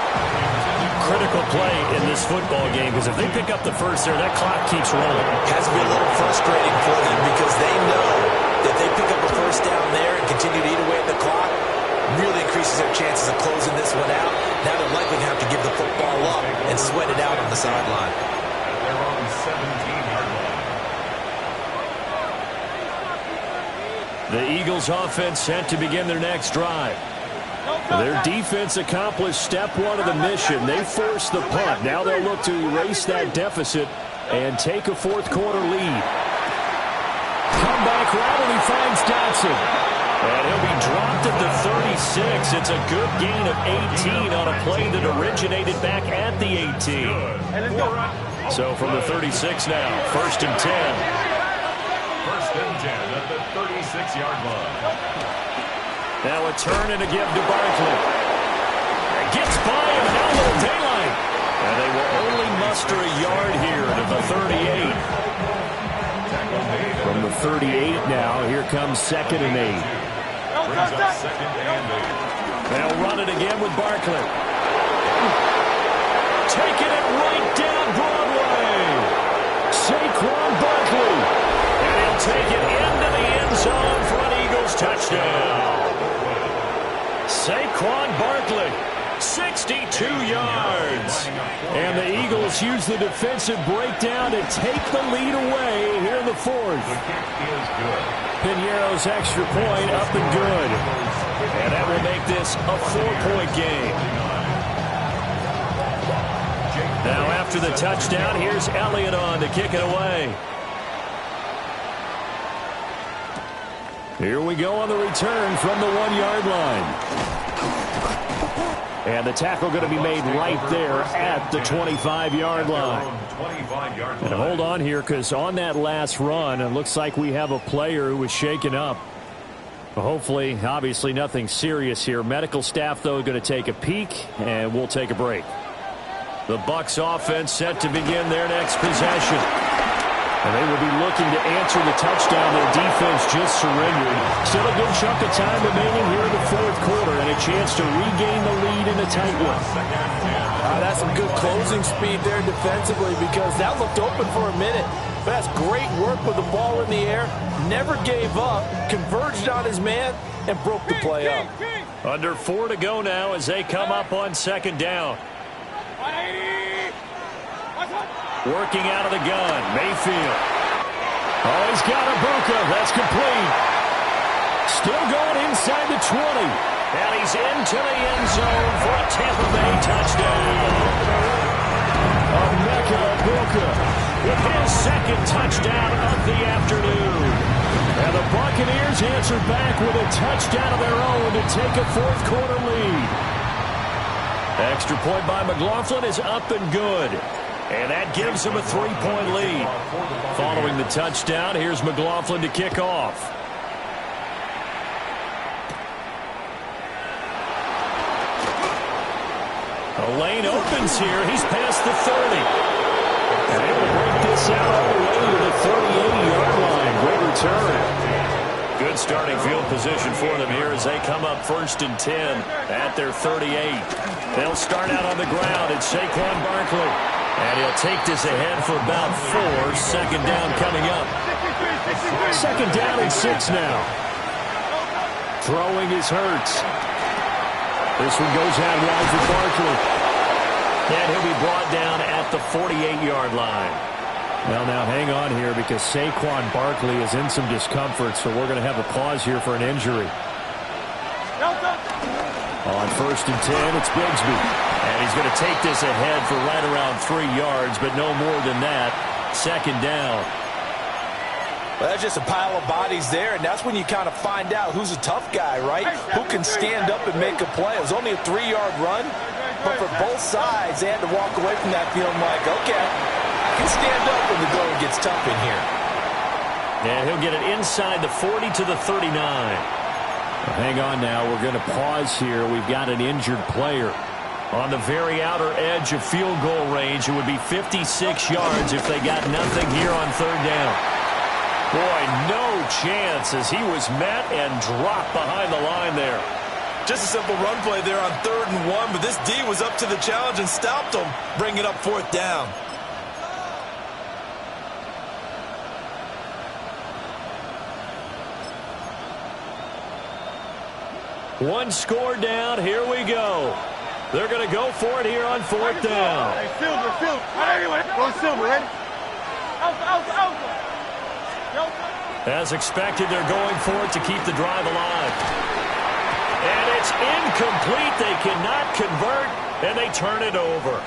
Critical play in this football game because if they pick up the first there, that clock keeps rolling. Has to be a little frustrating for them because they know that if they pick up a 1st down there and continue to eat away at the clock, really increases their chances of closing this one out. Now they're likely to have to give the football up and sweat it out on the sideline. They're on the 17-yard line. The Eagles offense set to begin their next drive. Their defense accomplished step one of the mission. They forced the punt. Now they'll look to erase that deficit and take a fourth quarter lead. Comeback route, and he finds Dotson. And he'll be dropped at the 36. It's a good gain of 18 on a play that originated back at the 18. So from the 36 now, 1st and 10. 1st and 10 at the 36-yard line. Now a turn and a give to Barkley. Gets by him, now a little daylight. And they will only muster a yard here to the 38. From the 38 now, here comes 2nd and 8. Brings up 2nd and 8. They'll run it again with Barkley. Taking it right down Broadway. Saquon Barkley. And he'll take it into the end zone for an Eagles touchdown. Saquon Barkley, 62 yards. And the Eagles use the defensive breakdown to take the lead away here in the 4th. The kick is good. Piñeiro's extra point up and good. And that will make this a 4-point game. Now after the touchdown, here's Elliott on to kick it away. Here we go on the return from the 1-yard line. And the tackle going to be made right there at the 25-yard line. And hold on here, because on that last run, it looks like we have a player who was shaken up. Hopefully, obviously nothing serious here. Medical staff, though, going to take a peek, and we'll take a break. The Bucs offense set to begin their next possession. And they will be looking to answer the touchdown their defense just surrendered. Still a good chunk of time remaining here in the 4th quarter, and a chance to regain the lead in a tight one. That's some good closing speed there defensively, because that looked open for a minute. But that's great work with the ball in the air. Never gave up, converged on his man, and broke the play up. Under 4 to go now as they come up on 2nd down. Working out of the gun, Mayfield. Oh, he's got Ibuka. That's complete. Still going inside the 20. And he's into the end zone for a Tampa Bay touchdown. Emeka Ibuka with his 2nd touchdown of the afternoon. And the Buccaneers answer back with a touchdown of their own to take a 4th quarter lead. Extra point by McLaughlin is up and good. And that gives him a 3-point lead. Following the touchdown, here's McLaughlin to kick off. The lane opens here. He's past the 30. And they will break this out all the way to the 38-yard line. Great return. Good starting field position for them here as they come up 1st and 10 at their 38. They'll start out on the ground. It's Saquon Barkley. And he'll take this ahead for about 4. 2nd down coming up. 2nd down and 6 now. Throwing is Hurts. This one goes out wide for Barkley. And he'll be brought down at the 48-yard line. Well, now hang on here, because Saquon Barkley is in some discomfort, so we're going to have a pause here for an injury. On 1st and 10, it's Bigsby. And he's going to take this ahead for right around 3 yards, but no more than that. 2nd down. Well, that's just a pile of bodies there, and that's when you kind of find out who's a tough guy, right? Who can stand up and make a play. It was only a 3-yard run, but for both sides, they had to walk away from that feeling like, okay, I can stand up when the going gets tough in here. And he'll get it inside the 40 to the 39. Well, hang on now. We're going to pause here. We've got an injured player. On the very outer edge of field goal range, it would be 56 yards if they got nothing here on 3rd down. Boy, no chance as he was met and dropped behind the line there. Just a simple run play there on 3rd and 1, but this D was up to the challenge and stopped him, bringing it up 4th down. One score down. Here we go. They're going to go for it here on 4th down. Hey, Silver. Go Silver, ready? Out. As expected, they're going for it to keep the drive alive. And it's incomplete. They cannot convert, and they turn it over.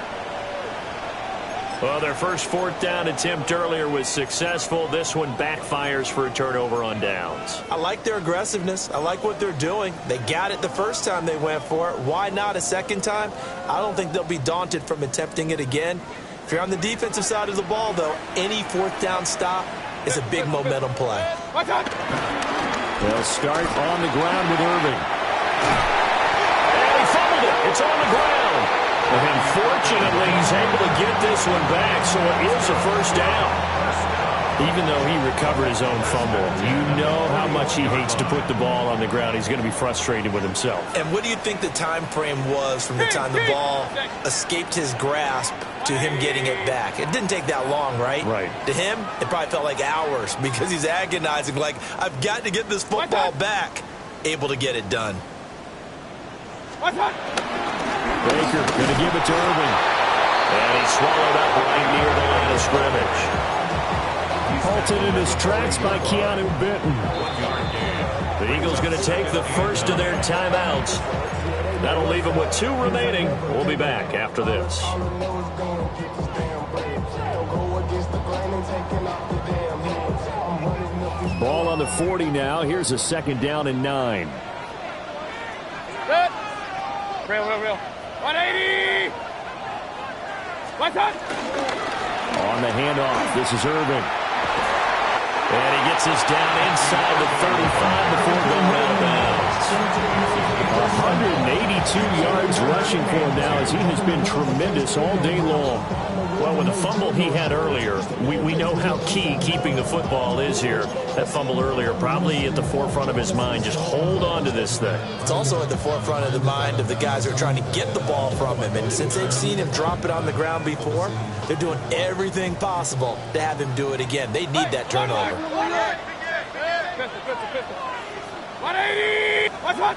Well, their first 4th down attempt earlier was successful. This one backfires for a turnover on downs. I like their aggressiveness. I like what they're doing. They got it the first time they went for it. Why not a second time? I don't think they'll be daunted from attempting it again. If you're on the defensive side of the ball, though, any 4th down stop is a big momentum play. They'll start on the ground with Irving. And he fumbled it. It's on the ground. And fortunately, he's able to get this one back, so it is a first down. Even though he recovered his own fumble, you know how much he hates to put the ball on the ground. He's going to be frustrated with himself. And what do you think the time frame was from the time the ball escaped his grasp to him getting it back? It didn't take that long, right? Right. To him, it probably felt like hours because he's agonizing, like, I've got to get this football back. Able to get it done. Baker going to give it to Irving. And he swallowed up right near the line of scrimmage. Halted in his tracks by Keanu Benton. The Eagles going to take the first of their timeouts. That'll leave them with 2 remaining. We'll be back after this. Ball on the 40 now. Here's a 2nd down and 9. Good. Real. 180. What's up? On the handoff, this is Irving. And he gets this down inside the 35 before going out of bounds. 182 yards rushing for him now as he has been tremendous all day long. Well, with the fumble he had earlier, we know how key keeping the football is here. That fumble earlier probably at the forefront of his mind. Just hold on to this thing. It's also at the forefront of the mind of the guys who are trying to get the ball from him. And since they've seen him drop it on the ground before, they're doing everything possible to have him do it again. They need that turnover. 180. What's up?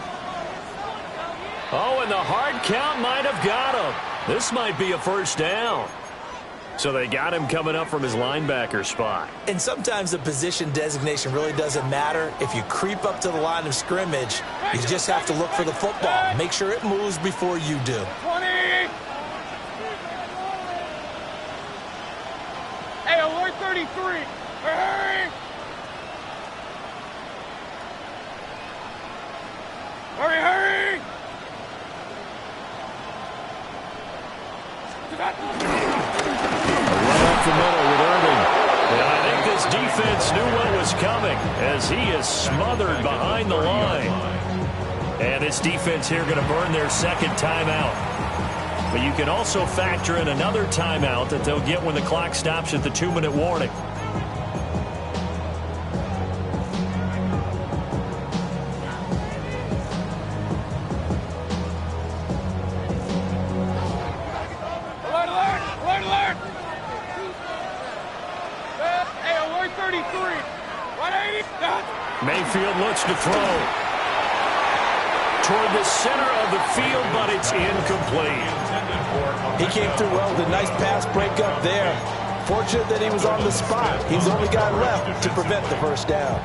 Oh, and the hard count might have got him. This might be a first down. So they got him coming up from his linebacker spot. And sometimes the position designation really doesn't matter. If you creep up to the line of scrimmage, you just have to look for the football. Make sure it moves before you do. 20. Hey, alert 33. Hurry. Hurry. Right up the middle with Irving. And I think this defense knew what was coming as he is smothered behind the line. And this defense here going to burn their 2nd timeout. But you can also factor in another timeout that they'll get when the clock stops at the 2-minute warning. Alert. Hey, alert 33. 180. Mayfield looks to throw toward the center of the field, but it's incomplete. He came through well with a nice pass breakup there. Fortunate that he was on the spot. He's the only guy left to prevent the first down.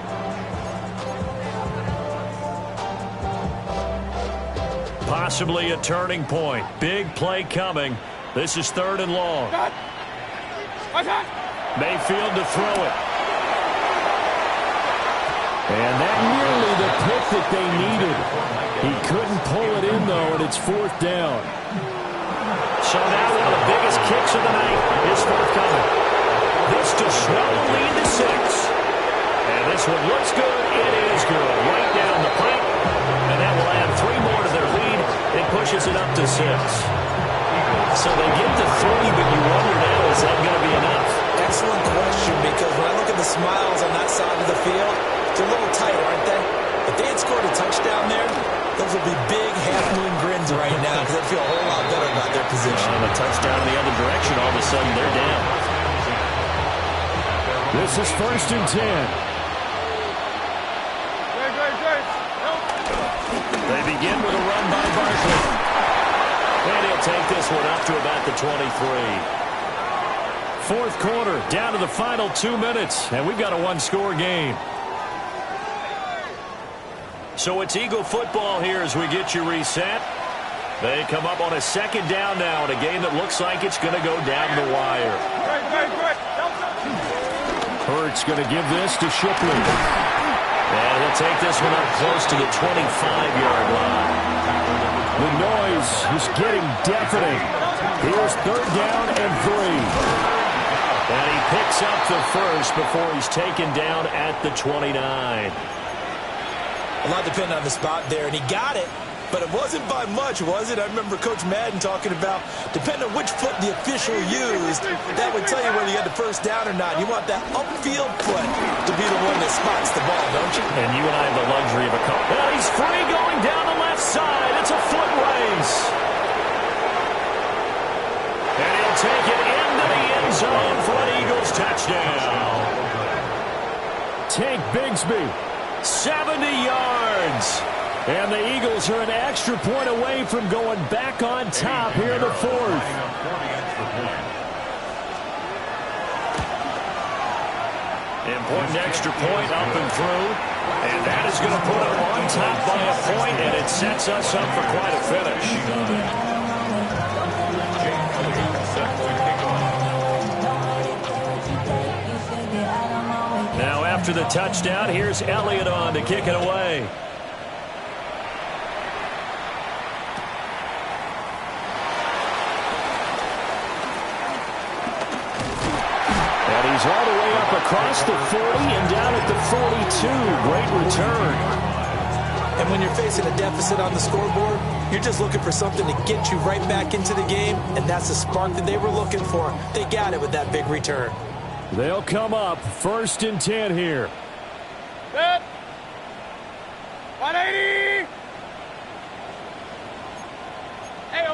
Possibly a turning point. Big play coming. This is 3rd and long. Mayfield to throw it. And that nearly the pick that they needed. He couldn't pull it in, though, and it's 4th down. So now one of the biggest kicks of the night is forthcoming. This to swell the lead to 6. And this one looks good. It is good. Right down the pipe. And that will add 3 more to their lead. It pushes it up to 6. So they get to 3, but you wonder now, is that going to be enough? Excellent question, because when I look at the smiles on that side of the field, they're a little tight, aren't they? If they had scored a touchdown there, those would be big half-moon grins right now because they feel a whole lot better about their position. On a touchdown in the other direction, all of a sudden they're down. This is 1st and 10. Good. They begin begin with a run by Barkley. And he'll take this one up to about the 23. Fourth quarter, down to the final 2 minutes, and we've got a one-score game. So it's Eagle football here as we get you reset. They come up on a second down now in a game that looks like it's going to go down the wire. Hurts going to give this to Shipley. And he'll take this one up close to the 25-yard line. The noise is getting deafening. Here's third down and 3. And he picks up the first before he's taken down at the 29. A lot depending on the spot there, and he got it. But it wasn't by much, was it? I remember Coach Madden talking about, depending on which foot the official used, that would tell you whether you had the first down or not. You want that upfield foot to be the one that spots the ball, don't you? And you and I have the luxury of a couple. Well, he's free going down the left side. It's a foot race. And he'll take it into the end zone for an Eagles touchdown. Tank Bigsby, 70 yards. And the Eagles are an extra point away from going back on top here in the fourth. Important extra point up and through. And that is going to put them on top by a point, and it sets us up for quite a finish. Now after the touchdown, here's Elliott on to kick it away. He's all the way up across the 40 and down at the 42. Great return. And when you're facing a deficit on the scoreboard, you're just looking for something to get you right back into the game, and that's the spark that they were looking for. They got it with that big return. They'll come up 1st and 10 here. Set. 180. Hey,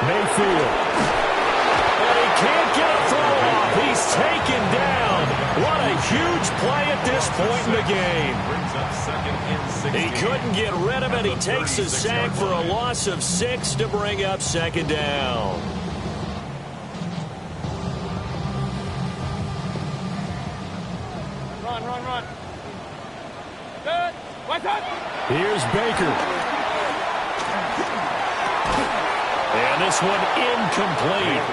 Mayfield. And he can't get a throw off. He's taken down. What a huge play at this point in the game. He couldn't get rid of it. He takes a sack for a loss of 6 to bring up 2nd down. Run. Good. What's up? Here's Baker. And this one incomplete.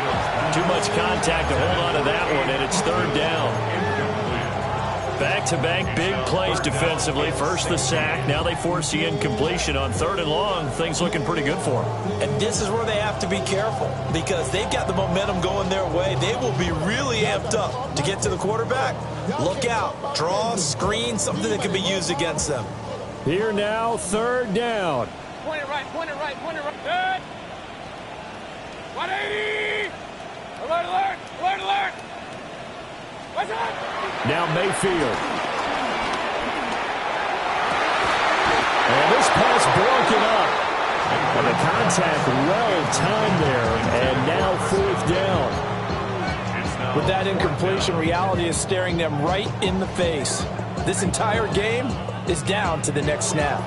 Too much contact to hold on to that one, and it's 3rd down. Back-to-back big plays defensively. First the sack, now they force the incompletion on 3rd and long. Things looking pretty good for them. And this is where they have to be careful because they've got the momentum going their way. They will be really amped up to get to the quarterback. Look out. Draw, screen, something that can be used against them. Here now, 3rd down. Point it right. Good. 180! Alert! What's up? Now Mayfield. And this pass broken up. And the contact well timed there. And now 4th down. With that incompletion, reality is staring them right in the face. This entire game is down to the next snap.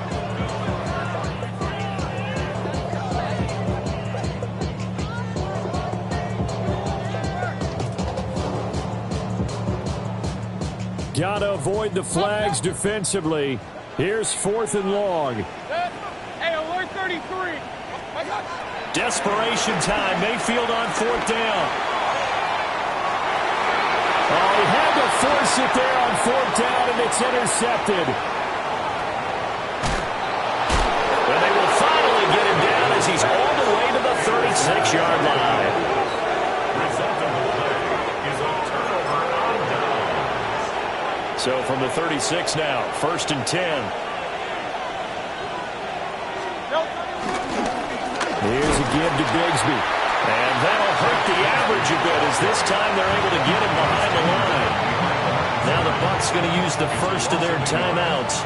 Gotta avoid the flags defensively. Here's 4th and long. Hey, alert 33. Desperation time. Mayfield on 4th down. Oh, he had to force it there on 4th down, and it's intercepted. And they will finally get him down as he's all the way to the 36-yard line. So from the 36 now, 1st and 10. Here's a give to Bigsby. And that'll hurt the average a bit as this time they're able to get him behind the line. Now the Bucs going to use the first of their timeouts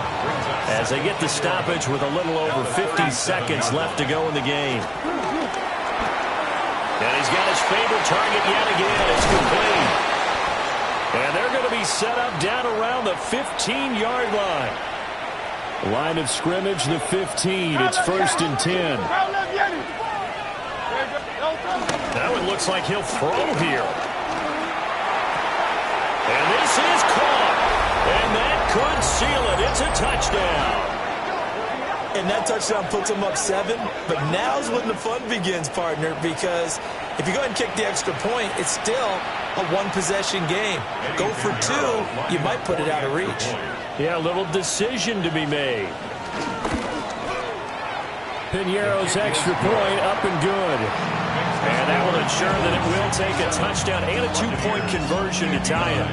as they get the stoppage with a little over 50 seconds left to go in the game. And he's got his favorite target yet again. It's complete. And they're going to be set up down around the 15-yard line. Line of scrimmage, the 15. It's 1st and 10. That one looks like he'll throw here. And this is caught. And that could seal it. It's a touchdown. And that touchdown puts them up 7. But now's when the fun begins, partner, because if you go ahead and kick the extra point, it's still a one-possession game. Go for 2, you might put it out of reach. Yeah, a little decision to be made. Piñeiro's extra point up and good. And that will ensure that it will take a touchdown and a 2-point conversion to tie it.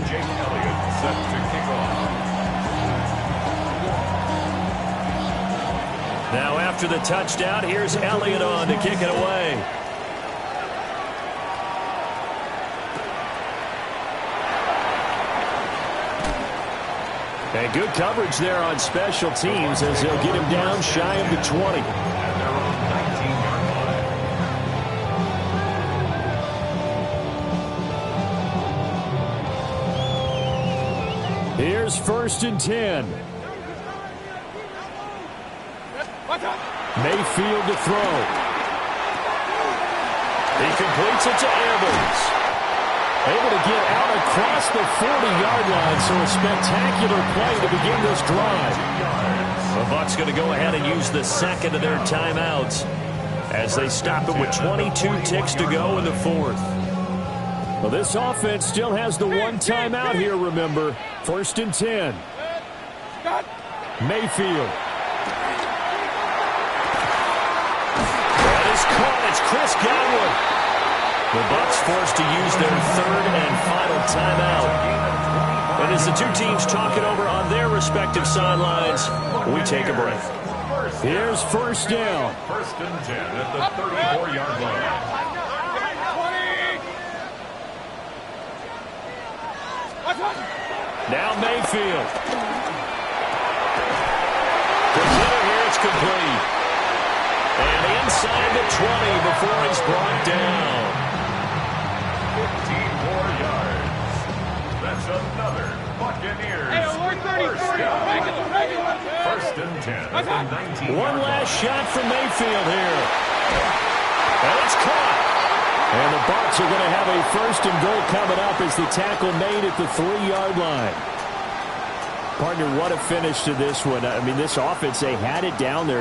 Jake Elliott set to kick off. Now after the touchdown, here's Elliott on to kick it away. And good coverage there on special teams as they'll get him down shy of the 20. And they're on 19-yard line. Here's 1st and 10. Mayfield to throw. He completes it to Edwards. Able to get out across the 40-yard line, so a spectacular play to begin this drive. The Bucs going to go ahead and use the second of their timeouts as they stop it with 22 ticks to go in the 4th. Well, this offense still has the one timeout here, remember. 1st and 10. Mayfield. That is caught. It's Chris Godwin. The Bucs forced to use their 3rd and final timeout. And as the two teams talk it over on their respective sidelines, we take a break. Here's 1st down. 1st and 10 at the 34-yard line. Now Mayfield. Consider here it's complete. And inside the 20 before he's brought down. 15 more yards. That's another Buccaneers. First down. 1st and 10 at the 19. One last shot from Mayfield here. And it's caught. And the Bucs are going to have a 1st and goal coming up as the tackle made at the 3-yard line. Partner, what a finish to this one. I mean, this offense, they had it down there.